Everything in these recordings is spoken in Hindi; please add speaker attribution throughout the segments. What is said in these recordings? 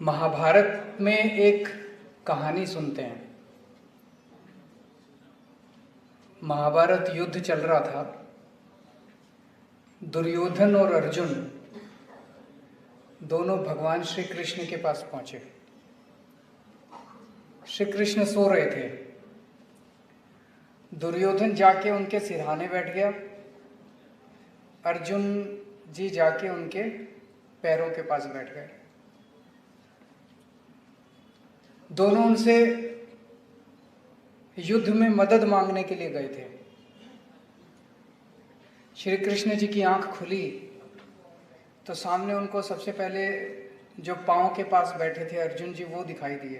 Speaker 1: महाभारत में एक कहानी सुनते हैं। महाभारत युद्ध चल रहा था। दुर्योधन और अर्जुन दोनों भगवान श्री कृष्ण के पास पहुंचे। श्री कृष्ण सो रहे थे। दुर्योधन जाके उनके सिरहाने बैठ गया। अर्जुन जी जाके उनके पैरों के पास बैठ गए। दोनों उनसे युद्ध में मदद मांगने के लिए गए थे। श्री कृष्ण जी की आंख खुली तो सामने उनको सबसे पहले जो पांव के पास बैठे थे अर्जुन जी वो दिखाई दिए।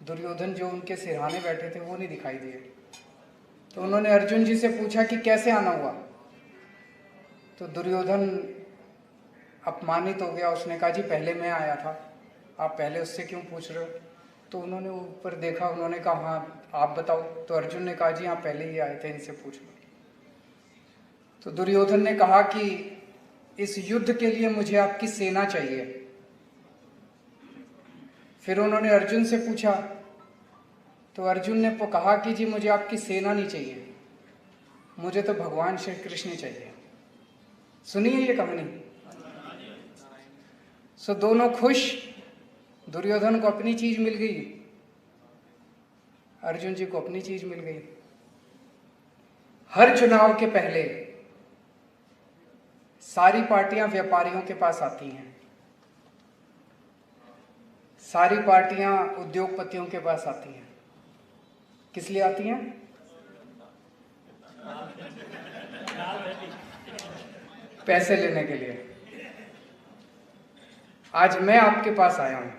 Speaker 1: दुर्योधन जो उनके सिरहाने बैठे थे वो नहीं दिखाई दिए। तो उन्होंने अर्जुन जी से पूछा कि कैसे आना हुआ। तो दुर्योधन अपमानित हो गया। उसने कहा जी पहले मैं आया था, आप पहले उससे क्यों पूछ रहे हो। तो उन्होंने ऊपर देखा, उन्होंने कहा हाँ आप बताओ। तो अर्जुन ने कहा जी हाँ पहले ही आए थे, इनसे पूछ लो। तो दुर्योधन ने कहा कि इस युद्ध के लिए मुझे आपकी सेना चाहिए। फिर उन्होंने अर्जुन से पूछा तो अर्जुन ने कहा कि जी मुझे आपकी सेना नहीं चाहिए, मुझे तो भगवान श्री कृष्ण चाहिए। सुनिए ये कहानी। सो दोनों खुश। दुर्योधन को अपनी चीज मिल गई, अर्जुन जी को अपनी चीज मिल गई। हर चुनाव के पहले सारी पार्टियां व्यापारियों के पास आती हैं, सारी पार्टियां उद्योगपतियों के पास आती हैं। किस लिए आती हैं? पैसे लेने के लिए। आज मैं आपके पास आया हूं,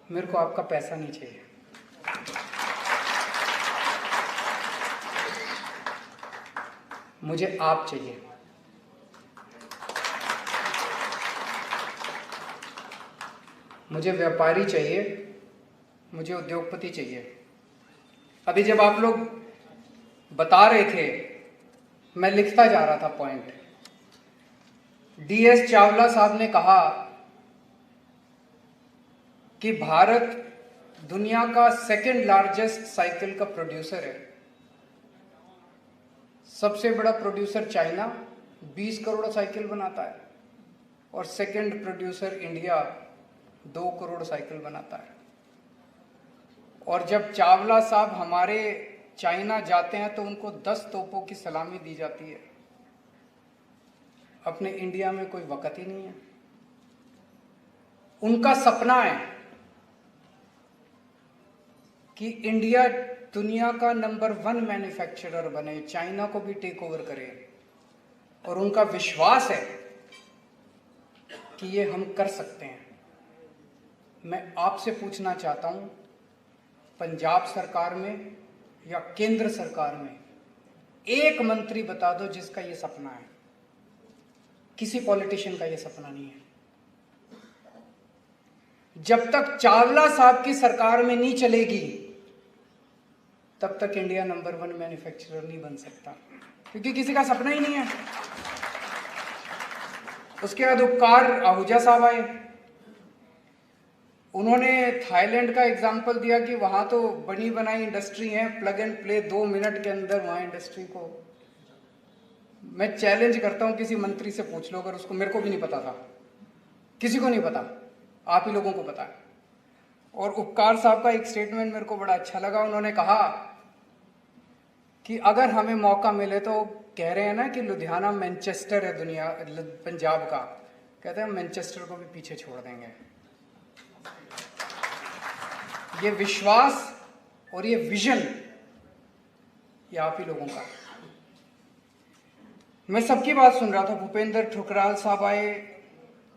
Speaker 1: मेरे को आपका पैसा नहीं चाहिए। मुझे आप चाहिए। मुझे व्यापारी चाहिए, मुझे उद्योगपति चाहिए। अभी जब आप लोग बता रहे थे मैं लिखता जा रहा था पॉइंट। DS चावला साहब ने कहा कि भारत दुनिया का सेकंड लार्जेस्ट साइकिल का प्रोड्यूसर है। सबसे बड़ा प्रोड्यूसर चाइना 20 करोड़ साइकिल बनाता है और second producer India 2 crore cycle बनाता है। और जब चावला साहब हमारे चाइना जाते हैं तो उनको 10 तोपों की सलामी दी जाती है। अपने इंडिया में कोई वक़्त ही नहीं है। उनका सपना है कि इंडिया दुनिया का नंबर 1 मैन्युफैक्चरर बने, चाइना को भी टेक ओवर करे। और उनका विश्वास है कि ये हम कर सकते हैं। मैं आपसे पूछना चाहता हूं, पंजाब सरकार में या केंद्र सरकार में एक मंत्री बता दो जिसका ये सपना है। किसी पॉलिटिशियन का ये सपना नहीं है। जब तक चावला साहब की सरकार में नहीं चलेगी तब तक इंडिया नंबर 1 मैन्युफैक्चरर नहीं बन सकता, क्योंकि किसी का सपना ही नहीं है। उसके बाद उपकार आहूजा साहब आए। उन्होंने थाईलैंड का एग्जाम्पल दिया कि वहां तो बनी बनाई इंडस्ट्री है, प्लग एंड प्ले 2 मिनट के अंदर वहां इंडस्ट्री को। मैं चैलेंज करता हूं, किसी मंत्री से पूछ लो, अगर उसको, मेरे को भी नहीं पता था, किसी को नहीं पता, आप ही लोगों को पता है। और उपकार साहब का एक स्टेटमेंट मेरे को बड़ा अच्छा लगा। उन्होंने कहा कि अगर हमें मौका मिले तो, कह रहे हैं ना कि लुधियाना मैनचेस्टर है दुनिया पंजाब का, कहते हैं मैनचेस्टर को भी पीछे छोड़ देंगे। ये विश्वास और ये विजन ये आप ही लोगों का। मैं सबकी बात सुन रहा था। भूपेंद्र ठुकराल साहब आए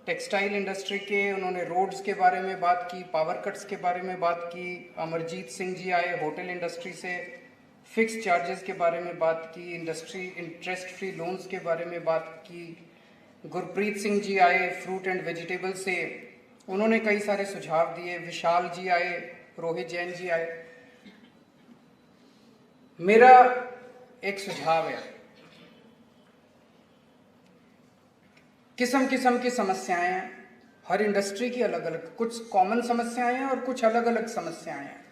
Speaker 1: टेक्सटाइल इंडस्ट्री के, उन्होंने रोड्स के बारे में बात की, पावर कट्स के बारे में बात की। अमरजीत सिंह जी आए होटल इंडस्ट्री से, फिक्स चार्जेस के बारे में बात की, इंडस्ट्री इंटरेस्ट फ्री लोन्स के बारे में बात की। गुरप्रीत सिंह जी आए फ्रूट एंड वेजिटेबल से, उन्होंने कई सारे सुझाव दिए। विशाल जी आए, रोहित जैन जी आए। मेरा एक सुझाव है, किस्म किस्म की समस्याएं हैं, हर इंडस्ट्री की अलग अलग कुछ कॉमन समस्याएं हैं और कुछ अलग अलग समस्याएं हैं।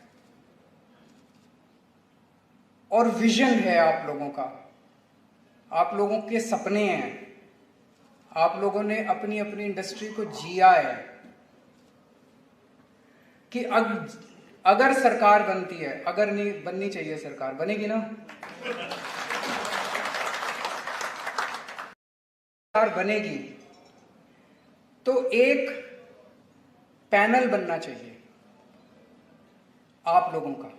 Speaker 1: और विजन है आप लोगों का, आप लोगों के सपने हैं, आप लोगों ने अपनी अपनी इंडस्ट्री को जिया है कि अगर सरकार बनती है, अगर नहीं बननी चाहिए सरकार, बनेगी ना सरकार बनेगी तो एक पैनल बनना चाहिए आप लोगों का,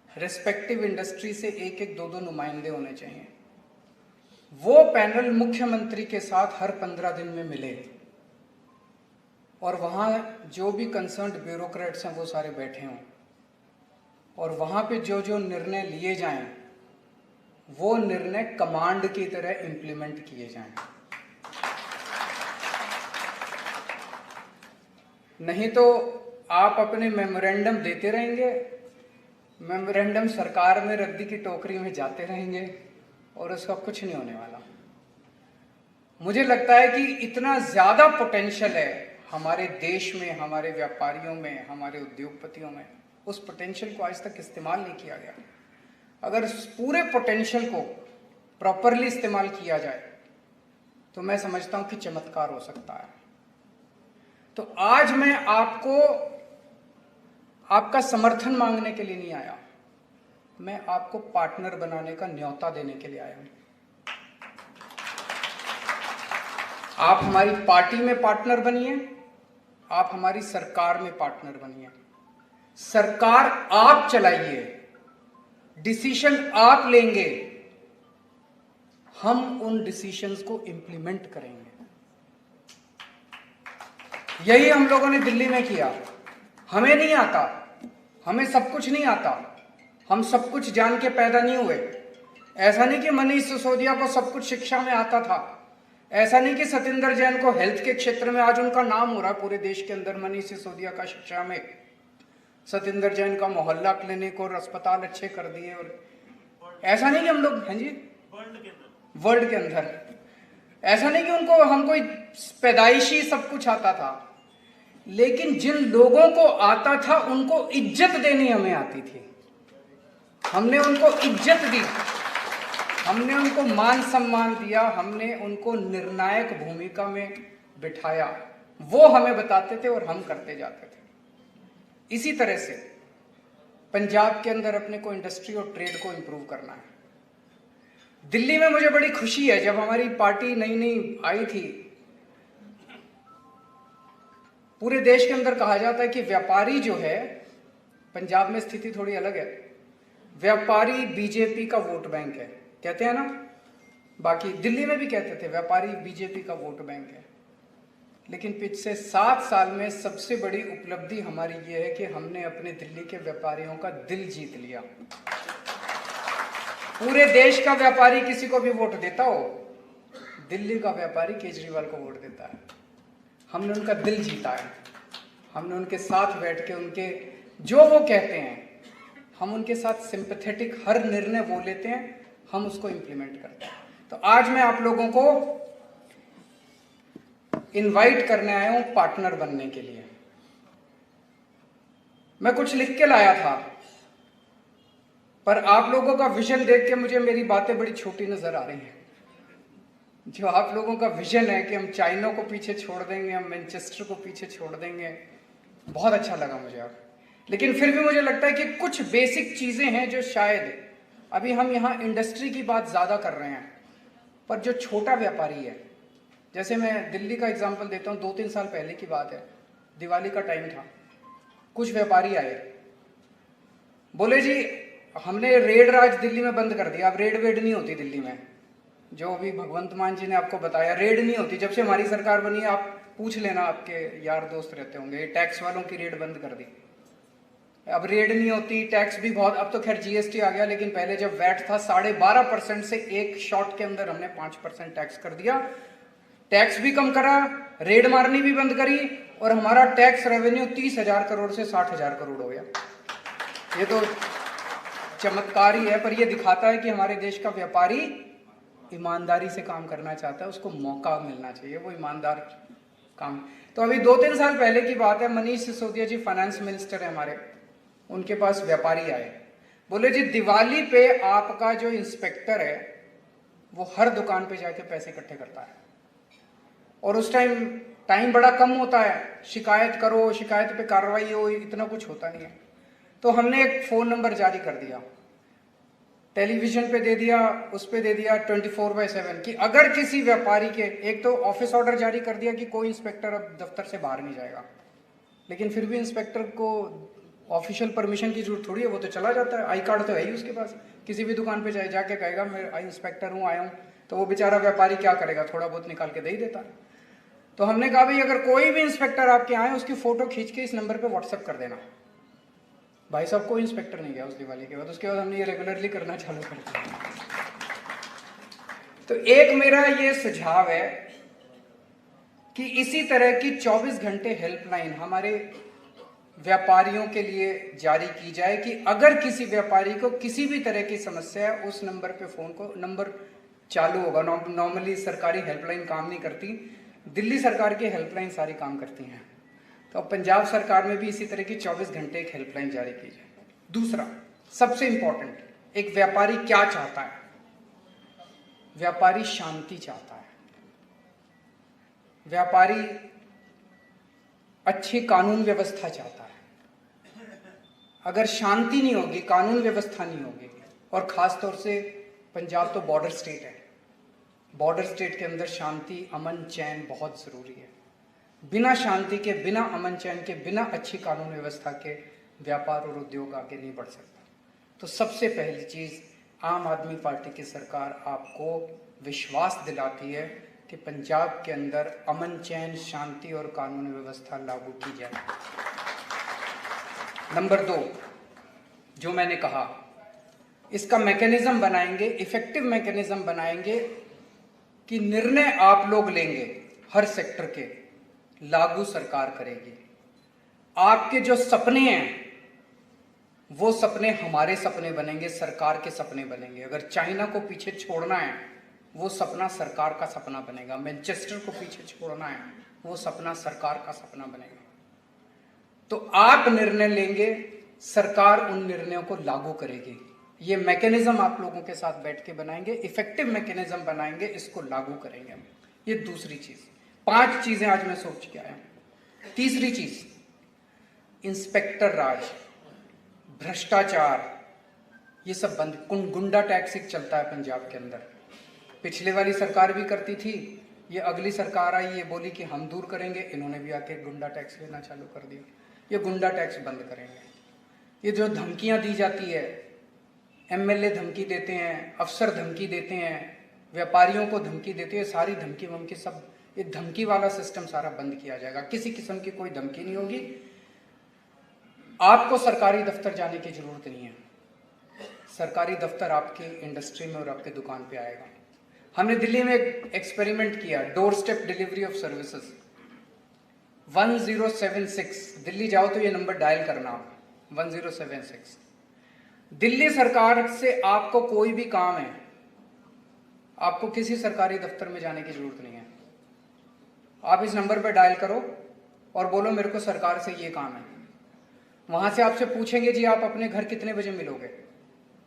Speaker 1: रेस्पेक्टिव इंडस्ट्री से एक एक दो दो नुमाइंदे होने चाहिए। वो पैनल मुख्यमंत्री के साथ हर 15 दिन में मिले और वहाँ जो भी कंसर्न्ड ब्यूरोक्रेट्स हैं वो सारे बैठे हों और वहाँ पे जो जो निर्णय लिए जाएं वो निर्णय कमांड की तरह इंप्लीमेंट किए जाएं। नहीं तो आप अपने मेमोरेंडम देते रहेंगे, मेमोरेंडम सरकार में रद्दी की टोकरी में जाते रहेंगे और उसका कुछ नहीं होने वाला। मुझे लगता है कि इतना ज़्यादा पोटेंशियल है हमारे देश में, हमारे व्यापारियों में, हमारे उद्योगपतियों में, उस पोटेंशियल को आज तक इस्तेमाल नहीं किया गया। अगर उस पूरे पोटेंशियल को प्रॉपरली इस्तेमाल किया जाए तो मैं समझता हूं कि चमत्कार हो सकता है। तो आज मैं आपका समर्थन मांगने के लिए नहीं आया, मैं आपको पार्टनर बनाने का न्योता देने के लिए आया हूं। आप हमारी पार्टी में पार्टनर बनिए, आप हमारी सरकार में पार्टनर बनिए। सरकार आप चलाइए, डिसीजन आप लेंगे, हम उन डिसीजंस को इंप्लीमेंट करेंगे। यही हम लोगों ने दिल्ली में किया। हमें नहीं आता, हमें सब कुछ नहीं आता, हम सब कुछ जान के पैदा नहीं हुए। ऐसा नहीं कि मनीष सिसोदिया को सब कुछ शिक्षा में आता था, ऐसा नहीं कि सतिंदर जैन को हेल्थ के क्षेत्र में आज उनका नाम हो रहा है पूरे देश के अंदर, मनीष सिसोदिया का शिक्षा में, सतिंदर जैन का मोहल्ला क्लिनिक और अस्पताल अच्छे कर दिए। और ऐसा नहीं कि हम लोग, हाँ जी, वर्ल्ड के अंदर ऐसा नहीं कि उनको हमको पैदाइशी सब कुछ आता था, लेकिन जिन लोगों को आता था उनको इज्जत देनी हमें आती थी। हमने उनको इज्जत दी, हमने उनको मान सम्मान दिया, हमने उनको निर्णायक भूमिका में बिठाया। वो हमें बताते थे और हम करते जाते थे। इसी तरह से पंजाब के अंदर अपने को इंडस्ट्री और ट्रेड को इंप्रूव करना है। दिल्ली में मुझे बड़ी खुशी है, जब हमारी पार्टी नई नई आई थी, पूरे देश के अंदर कहा जाता है कि व्यापारी जो है, पंजाब में स्थिति थोड़ी अलग है, व्यापारी बीजेपी का वोट बैंक है, कहते हैं ना, बाकी दिल्ली में भी कहते थे व्यापारी बीजेपी का वोट बैंक है। लेकिन पिछले 7 साल में सबसे बड़ी उपलब्धि हमारी ये है कि हमने अपने दिल्ली के व्यापारियों का दिल जीत लिया। पूरे देश का व्यापारी किसी को भी वोट देता हो, दिल्ली का व्यापारी केजरीवाल को वोट देता है। हमने उनका दिल जीता है, हमने उनके साथ बैठ के उनके जो वो कहते हैं हम उनके साथ सिंपैथेटिक, हर निर्णय वो लेते हैं, हम उसको इंप्लीमेंट करते हैं। तो आज मैं आप लोगों को इनवाइट करने आया हूं पार्टनर बनने के लिए। मैं कुछ लिख के लाया था, पर आप लोगों का विजन देख के मुझे मेरी बातें बड़ी छोटी नजर आ रही हैं। जो आप लोगों का विजन है कि हम चाइना को पीछे छोड़ देंगे, हम मैनचेस्टर को पीछे छोड़ देंगे, बहुत अच्छा लगा मुझे आप। लेकिन फिर भी मुझे लगता है कि कुछ बेसिक चीजें हैं जो शायद अभी हम यहाँ इंडस्ट्री की बात ज्यादा कर रहे हैं, पर जो छोटा व्यापारी है, जैसे मैं दिल्ली का एग्जांपल देता हूँ, 2-3 साल पहले की बात है, दिवाली का टाइम था, कुछ व्यापारी आए, बोले जी हमने रेड राज दिल्ली में बंद कर दिया, अब रेड वेड नहीं होती दिल्ली में। जो अभी भगवंत मान जी ने आपको बताया, रेड नहीं होती, जब से हमारी सरकार बनी है, आप पूछ लेना, आपके यार दोस्त रहते होंगे, टैक्स वालों की रेड बंद कर दी, अब रेड नहीं होती, टैक्स भी बहुत, अब तो खैर जीएसटी आ गया, लेकिन पहले जब वैट था 12.5% से एक शॉट के अंदर हमने 5% टैक्स कर दिया, टैक्स भी कम करा, रेड मारनी भी बंद करी, और हमारा टैक्स रेवेन्यू 30,000 करोड़ से 60,000 करोड़ हो गया। ये तो चमत्कार ही है, पर यह दिखाता है कि हमारे देश का व्यापारी ईमानदारी से काम करना चाहता है, उसको मौका मिलना चाहिए, वो ईमानदार काम। तो अभी 2-3 साल पहले की बात है, मनीष सिसोदिया जी फाइनेंस मिनिस्टर है हमारे, उनके पास व्यापारी आए, बोले जी दिवाली पे आपका जो इंस्पेक्टर है वो हर दुकान पे जाके पैसे इकट्ठे करता है, और उस टाइम बड़ा कम होता है, शिकायत करो, शिकायत पे कार्रवाई हो, इतना कुछ होता नहीं है। तो हमने एक फ़ोन नंबर जारी कर दिया, टेलीविजन पे दे दिया, उस पे दे दिया 24/7 कि अगर किसी व्यापारी के, एक तो ऑफिस ऑर्डर जारी कर दिया कि कोई इंस्पेक्टर अब दफ्तर से बाहर नहीं जाएगा, लेकिन फिर भी इंस्पेक्टर को ऑफिशियल परमिशन की जरूरत थोड़ी है, वो तो चला जाता है, आई कार्ड तो है ही उसके पास, किसी भी दुकान पे जाके कहेगा मैं इंस्पेक्टर हूँ, आया हूँ, तो वो बेचारा व्यापारी क्या करेगा, थोड़ा बहुत निकाल के दे ही देता है। तो हमने कहा भाई अगर कोई भी इंस्पेक्टर आपके आए उसकी फोटो खींच के इस नंबर पे व्हाट्सएप कर देना। भाई साहब कोई इंस्पेक्टर नहीं गया उस दिवाली के बाद, उसके बाद हमने ये रेगुलरली करना चालू कर दिया। तो एक मेरा ये सुझाव है कि इसी तरह की 24 घंटे हेल्पलाइन हमारे व्यापारियों के लिए जारी की जाए कि अगर किसी व्यापारी को किसी भी तरह की समस्या है उस नंबर पे फोन को, नंबर चालू होगा। नॉर्मली सरकारी हेल्पलाइन काम नहीं करती, दिल्ली सरकार की हेल्पलाइन सारी काम करती हैं, तो अब पंजाब सरकार में भी इसी तरह की 24 घंटे एक हेल्पलाइन जारी की जाए। दूसरा सबसे इंपॉर्टेंट, एक व्यापारी क्या चाहता है? व्यापारी शांति चाहता है, व्यापारी अच्छी कानून व्यवस्था चाहता है। अगर शांति नहीं होगी, कानून व्यवस्था नहीं होगी, और खास तौर से पंजाब तो बॉर्डर स्टेट है, बॉर्डर स्टेट के अंदर शांति, अमन, चैन बहुत जरूरी है। बिना शांति के, बिना अमन चैन के, बिना अच्छी कानून व्यवस्था के व्यापार और उद्योग आगे नहीं बढ़ सकता। तो सबसे पहली चीज, आम आदमी पार्टी की सरकार आपको विश्वास दिलाती है कि पंजाब के अंदर अमन चैन, शांति और कानून व्यवस्था लागू की जाए। नंबर 2, जो मैंने कहा, इसका मैकेनिज्म बनाएंगे, इफेक्टिव मैकेनिज्म बनाएंगे कि निर्णय आप लोग लेंगे हर सेक्टर के, लागू सरकार करेगी। आपके जो सपने हैं वो सपने हमारे सपने बनेंगे, सरकार के सपने बनेंगे। अगर चाइना को पीछे छोड़ना है वो सपना सरकार का सपना बनेगा, मैनचेस्टर को पीछे छोड़ना है वो सपना सरकार का सपना बनेगा। तो आप निर्णय लेंगे, सरकार उन निर्णयों को लागू करेगी। ये मैकेनिज्म आप लोगों के साथ बैठ के बनाएंगे, इफेक्टिव मैकेनिज्म बनाएंगे, इसको लागू करेंगे हम। ये दूसरी चीज। 5 चीजें आज मैं सोच के आया। तीसरी चीज, इंस्पेक्टर राज, भ्रष्टाचार, ये सब बंद। गुंडा टैक्स एक चलता है पंजाब के अंदर, पिछले वाली सरकार भी करती थी, ये अगली सरकार आई, ये बोली कि हम दूर करेंगे, इन्होंने भी आके गुंडा टैक्स लेना चालू कर दिया। ये गुंडा टैक्स बंद करेंगे। ये जो धमकियां दी जाती है, एमएलए धमकी देते हैं, अफसर धमकी देते हैं, व्यापारियों को धमकी देते हैं, सारी धमकी वमकी सब, ये धमकी वाला सिस्टम सारा बंद किया जाएगा। किसी किस्म की कोई धमकी नहीं होगी। आपको सरकारी दफ्तर जाने की जरूरत नहीं है, सरकारी दफ्तर आपके इंडस्ट्री में और आपके दुकान पे आएगा। हमने दिल्ली में एक एक्सपेरिमेंट किया, door step delivery of services. 1076, Delhi जाओ तो ये नंबर डायल करना आप, 1076। दिल्ली सरकार से आपको कोई भी काम है, आपको किसी सरकारी दफ्तर में जाने की जरूरत नहीं है। आप इस नंबर पर डायल करो और बोलो मेरे को सरकार से ये काम है। वहां से आपसे पूछेंगे जी आप अपने घर कितने बजे मिलोगे,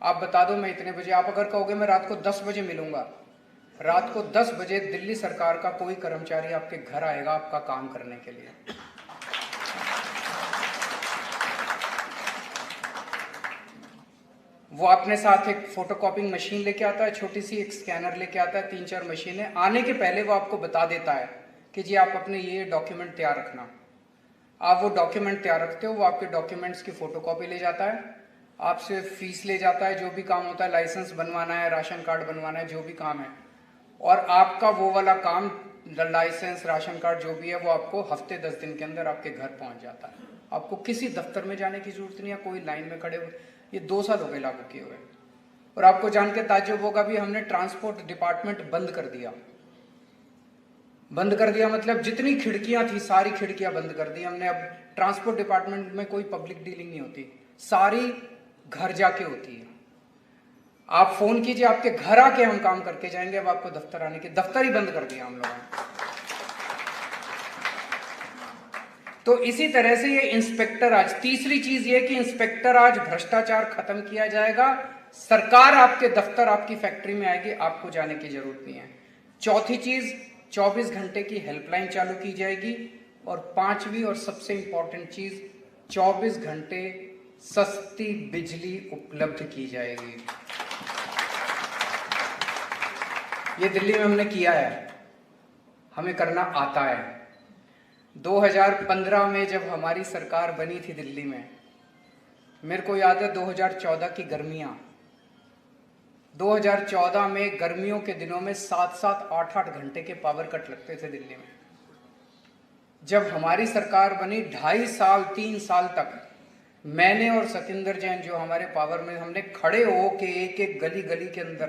Speaker 1: आप बता दो मैं इतने बजे। आप अगर कहोगे मैं रात को 10 बजे मिलूंगा, रात को 10 बजे दिल्ली सरकार का कोई कर्मचारी आपके घर आएगा आपका काम करने के लिए। वो अपने साथ एक फोटोकॉपिंग मशीन लेके आता है, छोटी सी एक स्कैनर लेके आता है, 3-4 मशीनें। आने के पहले वो आपको बता देता है कि जी आप अपने ये डॉक्यूमेंट तैयार रखना। आप वो डॉक्यूमेंट तैयार रखते हो, वो आपके डॉक्यूमेंट्स की फोटोकॉपी ले जाता है, आपसे फीस ले जाता है, जो भी काम होता है, लाइसेंस बनवाना है, राशन कार्ड बनवाना है, जो भी काम है, और आपका वो वाला काम, लाइसेंस, राशन कार्ड जो भी है, वो आपको हफ्ते 10 दिन के अंदर आपके घर पहुंच जाता है। आपको किसी दफ्तर में जाने की जरूरत नहीं है, कोई लाइन में खड़े हो। ये 2 साल हो गए लागू किए हुए। और आपको जान के ताज्जुब होगा भी, हमने ट्रांसपोर्ट डिपार्टमेंट बंद कर दिया। बंद कर दिया मतलब जितनी खिड़कियां थी सारी खिड़कियां बंद कर दी हमने। अब ट्रांसपोर्ट डिपार्टमेंट में कोई पब्लिक डीलिंग नहीं होती, सारी घर जाके होती है। आप फोन कीजिए, आपके घर आके हम काम करके जाएंगे। अब आपको दफ्तर आने के, दफ्तर ही बंद कर दिया हम लोगों ने। तो इसी तरह से ये इंस्पेक्टर राज, तीसरी चीज ये कि इंस्पेक्टर राज भ्रष्टाचार खत्म किया जाएगा। सरकार आपके दफ्तर, आपकी फैक्ट्री में आएगी, आपको जाने की जरूरत नहीं है। चौथी चीज, 24 घंटे की हेल्पलाइन चालू की जाएगी। और पांचवी और सबसे इंपॉर्टेंट चीज, 24 घंटे सस्ती बिजली उपलब्ध की जाएगी। ये दिल्ली में हमने किया है, हमें करना आता है। 2015 में जब हमारी सरकार बनी थी दिल्ली में, मेरे को याद है 2014 की गर्मियां, 2014 में गर्मियों के दिनों में 7-7, 8-8 घंटे के पावर कट लगते थे दिल्ली में। जब हमारी सरकार बनी 2.5 साल 3 साल तक मैंने और सतिंदर जैन जो हमारे पावर में, हमने खड़े हो के एक एक गली गली के अंदर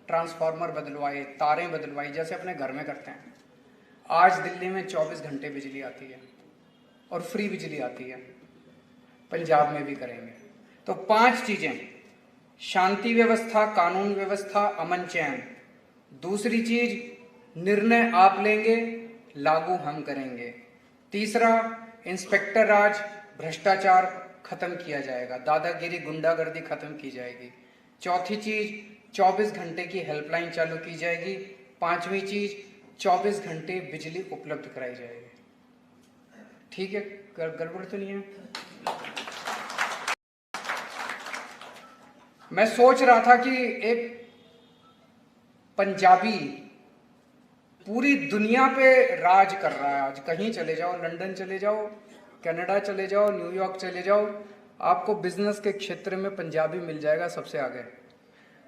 Speaker 1: ट्रांसफार्मर बदलवाए, तारें बदलवाई, जैसे अपने घर में करते हैं। आज दिल्ली में 24 घंटे बिजली आती है और फ्री बिजली आती है। पंजाब में भी करेंगे। तो 5 चीजें, शांति व्यवस्था, कानून व्यवस्था, अमन चैन। दूसरी चीज, निर्णय आप लेंगे, लागू हम करेंगे। तीसरा, इंस्पेक्टर राज, भ्रष्टाचार खत्म किया जाएगा, दादागिरी, गुंडागर्दी खत्म की जाएगी। चौथी चीज, 24 घंटे की हेल्पलाइन चालू की जाएगी। पांचवी चीज, 24 घंटे बिजली उपलब्ध कराई जाएगी। ठीक है, गड़बड़ तो नहीं है? मैं सोच रहा था कि एक पंजाबी पूरी दुनिया पे राज कर रहा है आज। कहीं चले जाओ, लंदन चले जाओ, कनाडा चले जाओ, न्यूयॉर्क चले जाओ, आपको बिजनेस के क्षेत्र में पंजाबी मिल जाएगा सबसे आगे।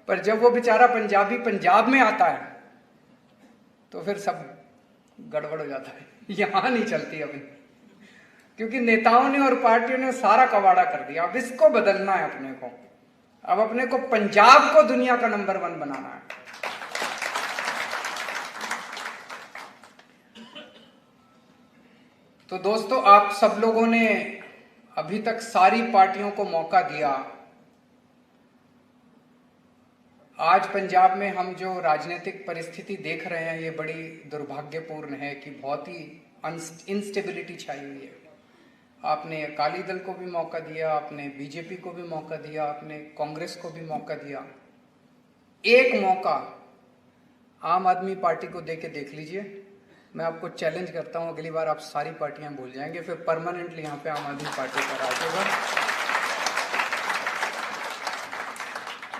Speaker 1: पर जब वो बेचारा पंजाबी पंजाब में आता है तो फिर सब गड़बड़ हो जाता है। यहां नहीं चलती अभी, क्योंकि नेताओं ने और पार्टियों ने सारा कबाड़ा कर दिया। अब इसको बदलना है अपने को। अब अपने को पंजाब को दुनिया का नंबर 1 बनाना है। तो दोस्तों, आप सब लोगों ने अभी तक सारी पार्टियों को मौका दिया। आज पंजाब में हम जो राजनीतिक परिस्थिति देख रहे हैं, ये बड़ी दुर्भाग्यपूर्ण है कि बहुत ही इंस्टेबिलिटी छाई हुई है। आपने अकाली दल को भी मौका दिया, आपने बीजेपी को भी मौका दिया, आपने कांग्रेस को भी मौका दिया। एक मौका आम आदमी पार्टी को देके देख लीजिए। मैं आपको चैलेंज करता हूं, अगली बार आप सारी पार्टियां भूल जाएंगे, फिर परमानेंटली यहाँ पे आम आदमी पार्टी का राज होगा।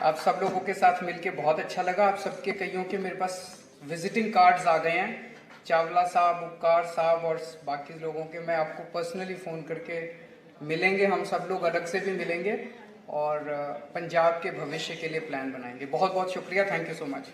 Speaker 1: आप सब लोगों के साथ मिलके बहुत अच्छा लगा। आप सबके कईयों के मेरे पास विजिटिंग कार्ड्स आ गए हैं, चावला साहब, उपकार साहब और बाकी लोगों के। मैं आपको पर्सनली फ़ोन करके मिलेंगे, हम सब लोग अलग से भी मिलेंगे और पंजाब के भविष्य के लिए प्लान बनाएंगे। बहुत बहुत शुक्रिया, थैंक यू सो मच।